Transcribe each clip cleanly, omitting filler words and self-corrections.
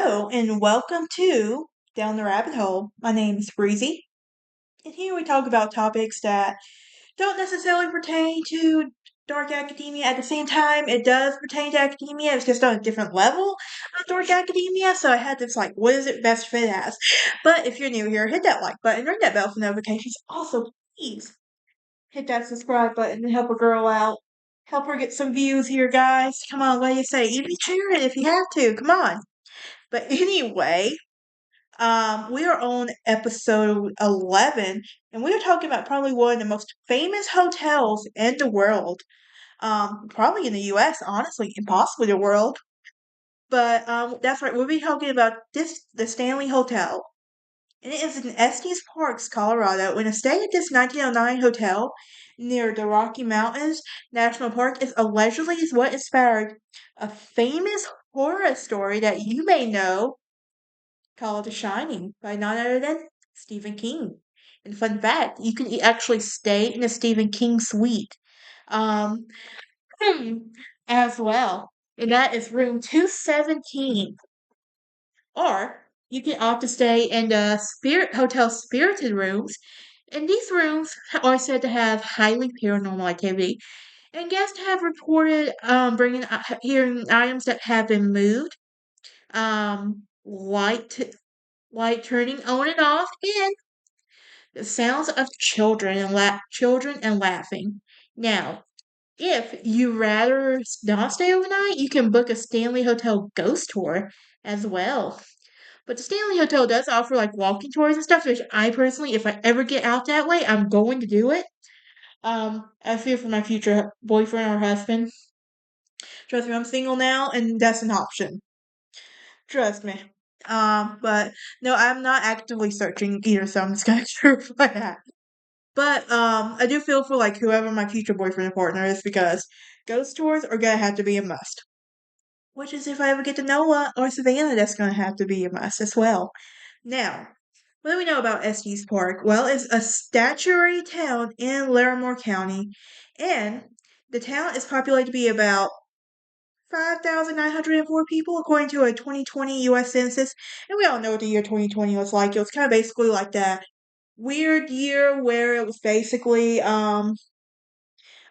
Hello and welcome to Down the Rabbit Hole. My name is Breezy, and here we talk about topics that don't necessarily pertain to dark academia. At the same time, it does pertain to academia. It's just on a different level of dark academia. So I had this what is it best fit as? But if you're new here, hit that like button, ring that bell for notifications. Also, please hit that subscribe button and help a girl out. Help her get some views here, guys. Come on, what do you say? Even share it if you have to. Come on. But anyway, we are on episode 11, and we are talking about probably one of the most famous hotels in the world. Probably in the US, honestly, and possibly the world. But that's right, we'll be talking about the Stanley Hotel. And it is in Estes Parks, Colorado. And a stay at this 1909 hotel near the Rocky Mountains National Park is allegedly is what inspired a famous horror story that you may know called The Shining by none other than Stephen King. And fun fact, you can actually stay in a Stephen King suite um, as well. And that is room 217. Or you can opt to stay in the Spirit Hotel Spirited rooms. And these rooms are said to have highly paranormal activity. And guests have reported hearing items that have been moved, light light turning on and off, and the sounds of children and laughing. Now, if you rather not stay overnight, you can book a Stanley Hotel ghost tour as well. But the Stanley Hotel does offer walking tours and stuff, which I personally, if I ever get out that way, I'm going to do it. I fear for my future boyfriend or husband. Trust me, I'm single now, and that's an option. Trust me. But no, I'm not actively searching either, so I'm just gonna clarify that. But I do feel for whoever my future boyfriend or partner is because ghost tours are gonna have to be a must. Which is if I ever get to Noah or Savannah, that's gonna have to be a must as well. Now, what do we know about Estes Park? Well, it's a statuary town in Larimore County, and the town is populated to be about 5,904 people, according to a 2020 U.S. Census. And we all know what the year 2020 was like. It was kind of basically like that weird year where it was basically a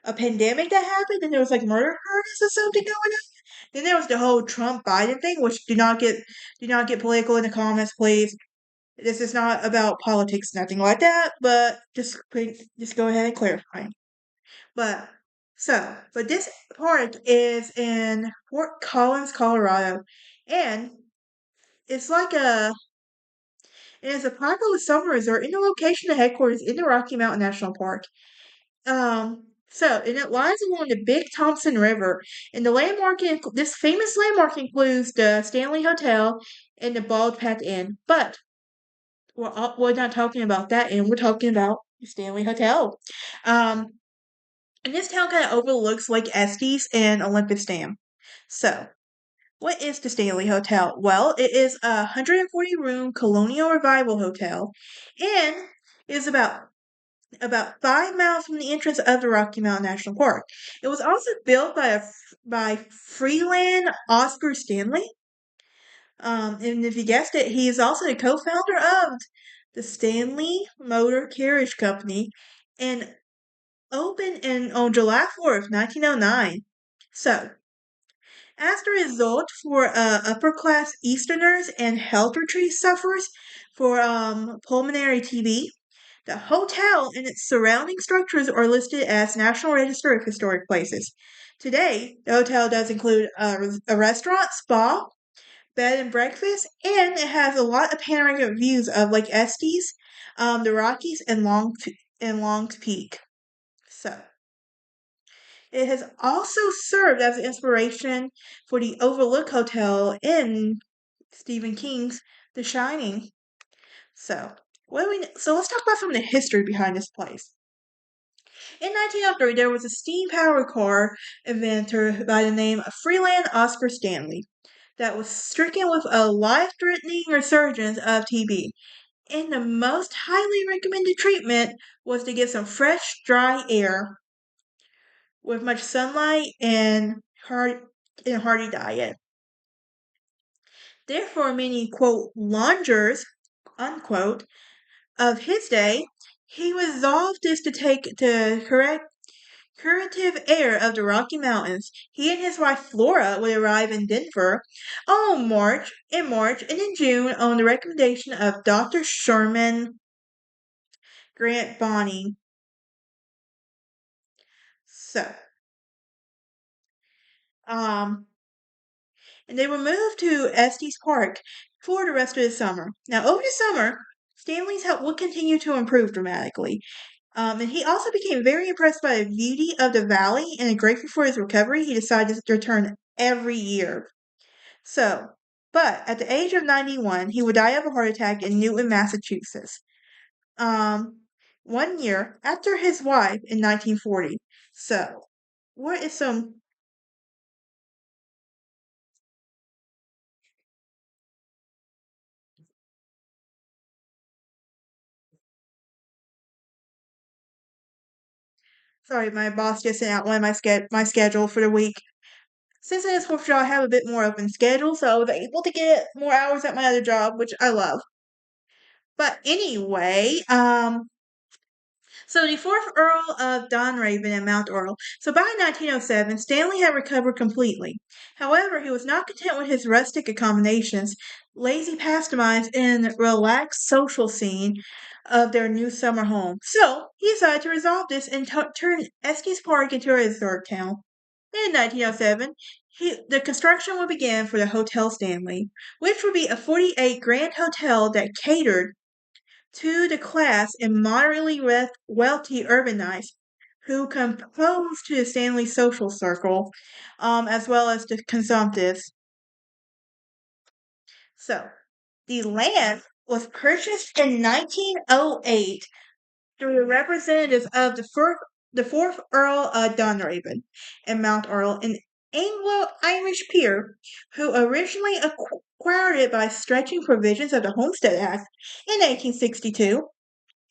pandemic that happened, and there was murder charges or something going on. Then there was the whole Trump Biden thing, which do not get political in the comments, please. This is not about politics, nothing like that. But just go ahead and clarify. But but this park is in Fort Collins, Colorado, and it's it is a popular summer resort in the location of headquarters in the Rocky Mountain National Park. And it lies along the Big Thompson River, and this famous landmark includes the Stanley Hotel and the Bald Path Inn. But we're not talking about that inn. We're talking about the Stanley Hotel. Um, and this town kind of overlooks Lake Estes and Olympus Dam. So, what is the Stanley Hotel? Well, it is a 140 room colonial revival hotel, and is about 5 miles from the entrance of the Rocky Mountain National Park. It was also built by Freeland Oscar Stanley. And if you guessed it, he is also the co-founder of the Stanley Motor Carriage Company, and opened on July 4th, 1909. So, as a result, for upper class Easterners and health retreat sufferers for pulmonary TB, the hotel and its surrounding structures are listed as National Register of Historic Places. Today, the hotel does include a restaurant, spa, bed and breakfast, and it has a lot of panoramic views of Lake Estes, the Rockies, and Long's Peak. So, it has also served as inspiration for the Overlook Hotel in Stephen King's The Shining. So, so let's talk about some of the history behind this place. In 1903, there was a steam-powered car inventor by the name of Freeland Oscar Stanley that was stricken with a life-threatening resurgence of TB. And the most highly recommended treatment was to get some fresh, dry air with much sunlight and hearty diet. Therefore, many, quote, loungers, unquote, of his day, he resolved this to take the curative air of the Rocky Mountains. He and his wife Flora would arrive in Denver in March and in June on the recommendation of Dr. Sherman Grant Bonney. So, um, and they were moved to Estes Park for the rest of the summer. Now, over the summer, Stanley's health would continue to improve dramatically. And he also became very impressed by the beauty of the valley and grateful for his recovery. He decided to return every year. So, but at the age of 91, he would die of a heart attack in Newton, Massachusetts. Um, 1 year after his wife in 1940. So, what is some Sorry, my boss just sent out one of my schedule for the week. Since it is 4th of July, I have a bit more open schedule, so I was able to get more hours at my other job, which I love. But anyway, so the fourth Earl of Dunraven and Mount Earl. So by 1907, Stanley had recovered completely. However, he was not content with his rustic accommodations, lazy pastimes, and relaxed social scene of their new summer home. So he decided to resolve this and turn Estes Park into a resort town. In 1907, the construction would begin for the Hotel Stanley, which would be a 48 grand hotel that catered to the class and moderately wealthy urbanites who composed to the Stanley social circle, as well as the consumptives. So, the land was purchased in 1908 through the representatives of the fourth Earl of Dunraven and Mount Earl, an Anglo-Irish peer who originally acquired it by stretching provisions of the Homestead Act in 1862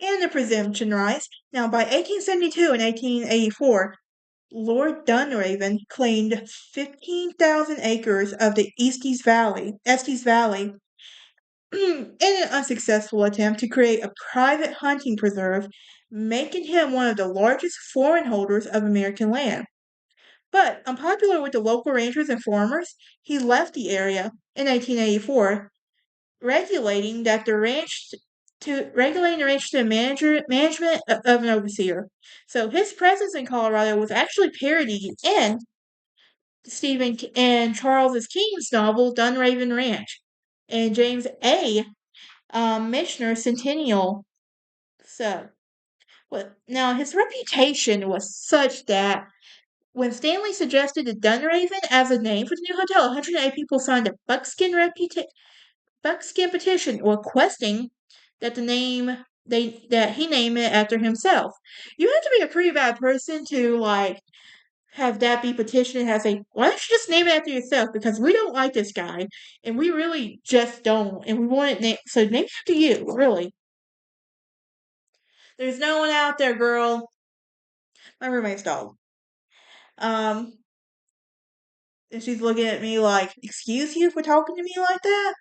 and the presumption rights. Now, by 1872 and 1884, Lord Dunraven claimed 15,000 acres of the Estes Valley, in an unsuccessful attempt to create a private hunting preserve, making him one of the largest foreign holders of American land. But unpopular with the local rangers and farmers, he left the area in 1884 regulating the ranch to management of an overseer. So his presence in Colorado was actually parodied in Stephen and Charles King's novel Dunraven Ranch and James A. Michener's Centennial. So, now his reputation was such that when Stanley suggested the Dunraven as a name for the new hotel, 108 people signed a buckskin petition requesting that that he name it after himself. You have to be a pretty bad person to have that be petitioned and have say, why don't you just name it after yourself? Because we don't like this guy, and we really just don't, and we want it so name it after you, really. There's no one out there, girl. My roommate's dog. Um, and she's looking at me like, excuse you for talking to me like that?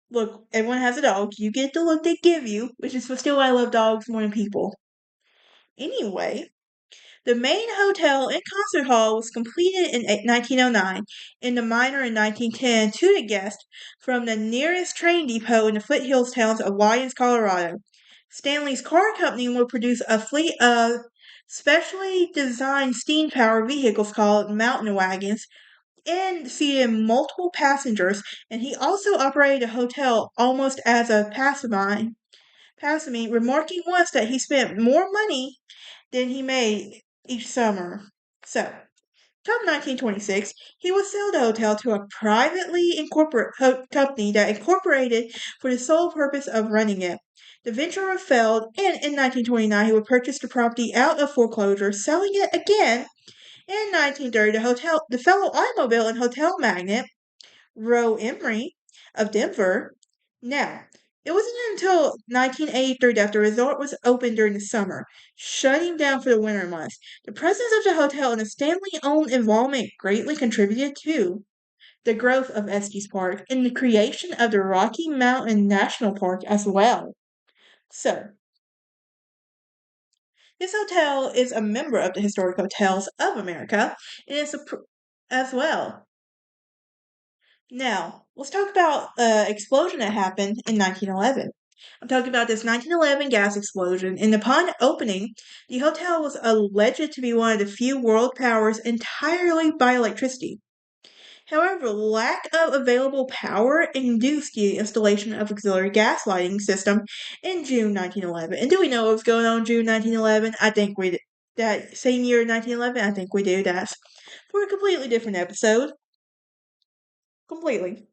Look, everyone has a dog. You get the look they give you, which is still why I love dogs more than people. Anyway, the main hotel and concert hall was completed in 1909 and the minor in 1910 to the guests from the nearest train depot in the foothills towns of Lyons, Colorado. Stanley's car company would produce a fleet of specially designed steam-powered vehicles called mountain wagons and seated multiple passengers, and he also operated a hotel almost as a passamine, remarking once that he spent more money than he made each summer. So, come 1926, he would sell the hotel to a privately incorporated company that incorporated for the sole purpose of running it. The venture failed, and in 1929 he would purchase the property out of foreclosure, selling it again. In 1930, the fellow automobile and hotel magnate Roe Emery of Denver. Now, it wasn't until 1983 that the resort was opened during the summer, shutting down for the winter months. The presence of the hotel and the Stanley owned involvement greatly contributed too. the growth of Estes Park, and the creation of the Rocky Mountain National Park as well. So, this hotel is a member of the Historic Hotels of America, and it's as well. Now, let's talk about the explosion that happened in 1911. I'm talking about this 1911 gas explosion, and upon opening, the hotel was alleged to be one of the few world powers entirely by electricity. However, lack of available power induced the installation of auxiliary gas lighting system in June 1911. And do we know what was going on in June 1911? I think we that same year 1911. I think we do. That's for a completely different episode. Completely.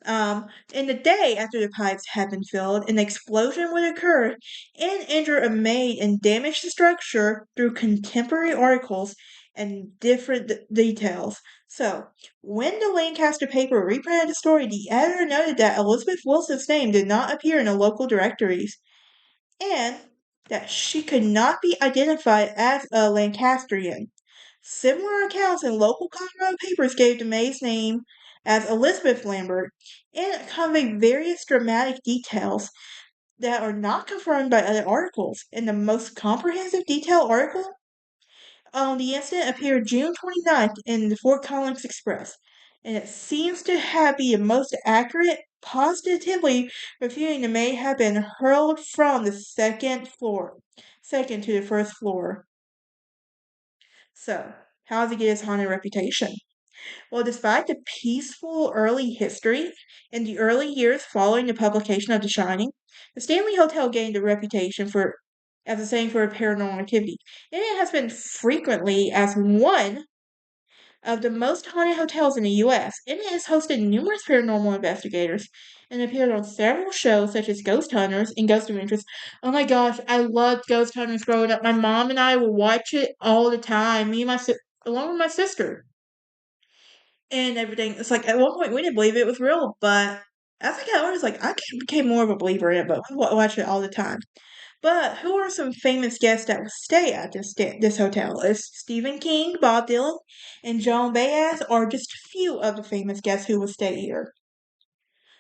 In the day after the pipes had been filled, an explosion would occur and injure a maid and damage the structure through contemporary articles and different details. So, when the Lancaster paper reprinted the story, the editor noted that Elizabeth Wilson's name did not appear in the local directories and that she could not be identified as a Lancastrian. Similar accounts in local Colorado papers gave the maid's name as Elizabeth Lambert and convey various dramatic details that are not confirmed by other articles. In the most comprehensive detailed article on the incident appeared June 29th in the Fort Collins Express, and it seems to have been the most accurate, positively refuting the maid had been hurled from the second to the first floor. So, how does he get his haunted reputation? Well, despite the peaceful early history, in the early years following the publication of The Shining, the Stanley Hotel gained a reputation for as a saying for paranormal activity, and it has been frequently as one of the most haunted hotels in the U.S., and it has hosted numerous paranormal investigators and appeared on several shows such as Ghost Hunters and Ghost Adventures. Oh my gosh, I loved Ghost Hunters growing up. My mom and I would watch it all the time. Me and along with my sister and everything. It's like at one point we didn't believe it was real, but as I got older, it's like became more of a believer in it. But we watch it all the time. But who are some famous guests that will stay at this hotel? Is Stephen King, Bob Dylan, and Joan Baez are just a few of the famous guests who will stay here.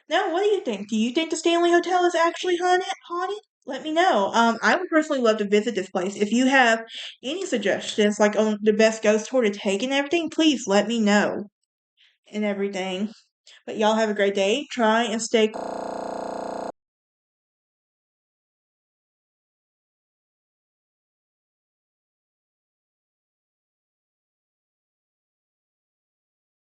Now, what do you think? Do you think the Stanley Hotel is actually haunted? Let me know. I would personally love to visit this place. If you have any suggestions, like on the best ghost tour to take and everything, please let me know and everything. But y'all have a great day. Try and stay